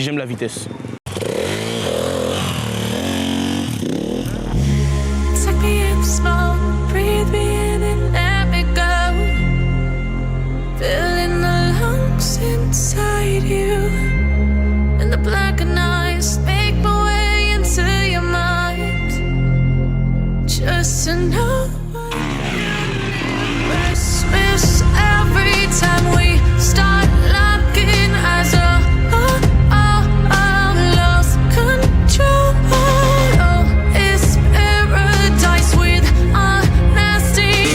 j'aime la vitesse. Inside you, and the black and eyes make my way into your mind. Just to know what Christmas every time we start locking eyes. Lost control. Oh, it's paradise with honesty.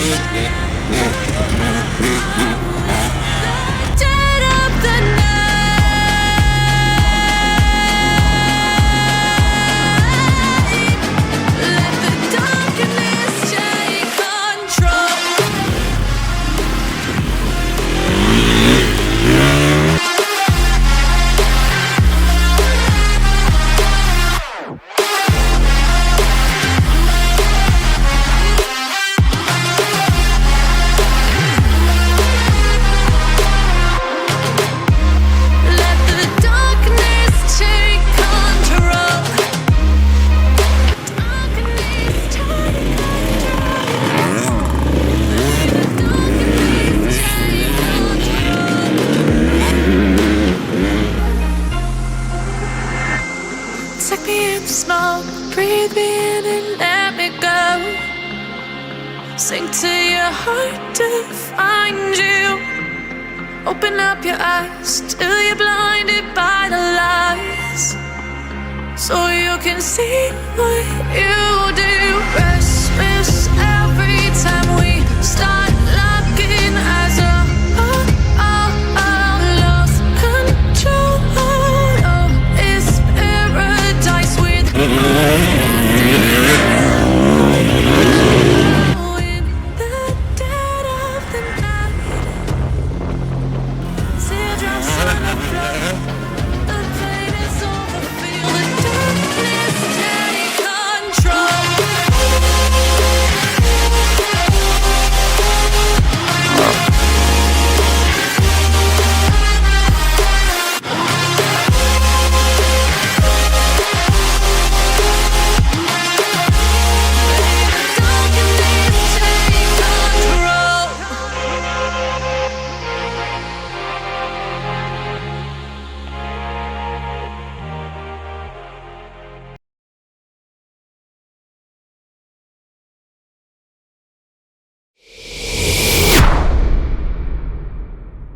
Breathe me in and let me go. Sink to your heart to find you. Open up your eyes till you're blinded by the lies, so you can see what you do. Restless every time we start locking eyes. Lost control. Oh, it's paradise with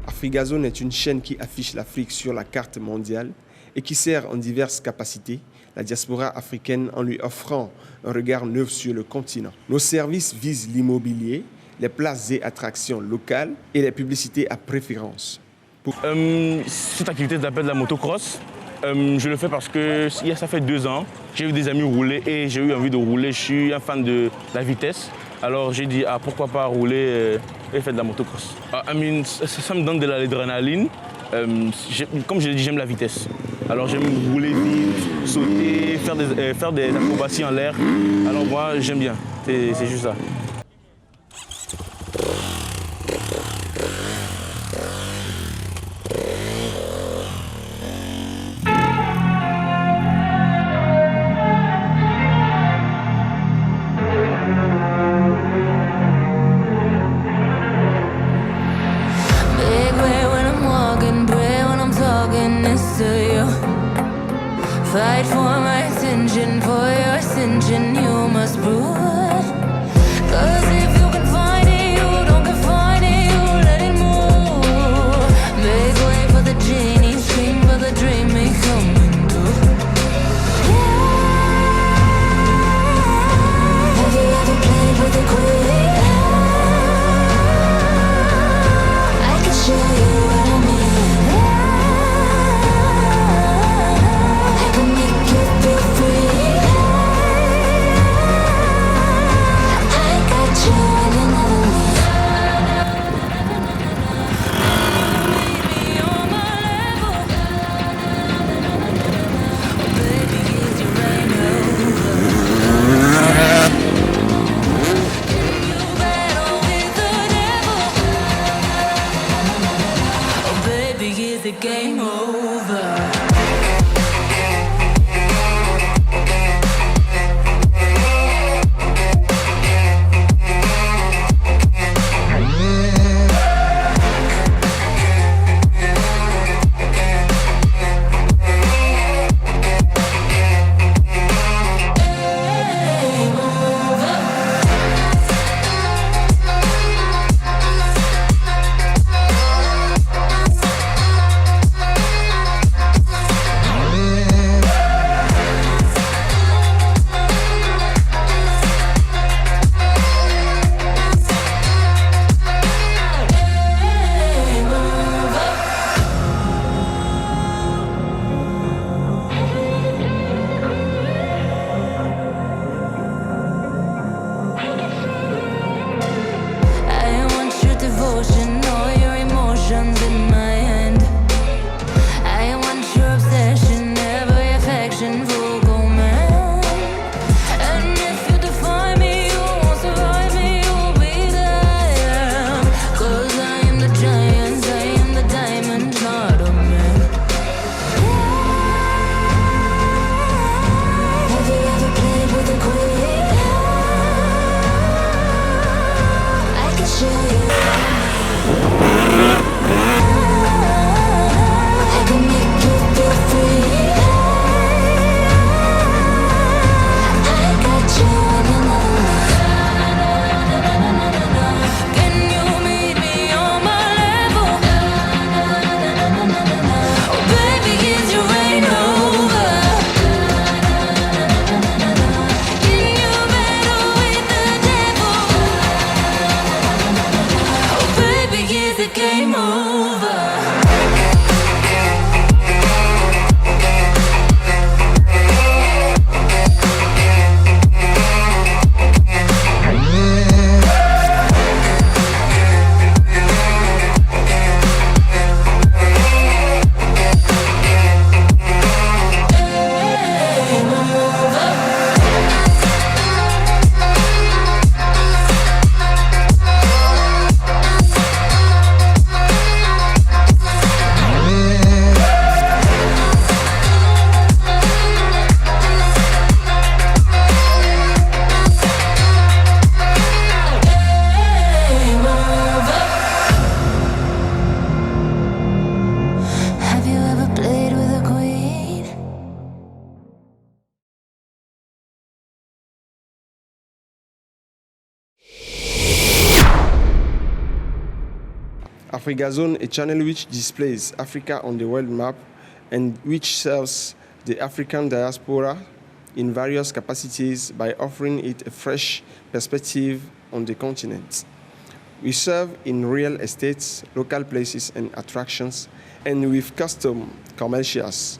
AfrigaZone est une chaîne qui affiche l'Afrique sur la carte mondiale et qui sert en diverses capacités la diaspora africaine en lui offrant un regard neuf sur le continent. Nos services visent l'immobilier, les places et attractions locales et les publicités à préférence. Cette activité s'appelle la MotoCross. Je le fais parce que ça fait 2 ans, j'ai vu des amis rouler et j'ai eu envie de rouler. Je suis un fan de la vitesse. Alors j'ai dit, pourquoi pas rouler et faire de la motocross. Ça me donne de l'adrénaline. Comme je l'ai dit, j'aime la vitesse. Alors j'aime rouler vite, sauter, faire des acrobaties en l'air. Alors moi, j'aime bien, c'est juste ça. Fight for my attention, for your ascension, you must prove. Cause if you can find it, you don't confine it, you let it move. Make way for the genie, scream for the dream, may come into. Have you ever played with a queen? I can show you what I mean. Game over. game over. AfrigaZone, a channel which displays Africa on the world map and which serves the African diaspora in various capacities by offering it a fresh perspective on the continent. We serve in real estates, local places and attractions, and with custom commercials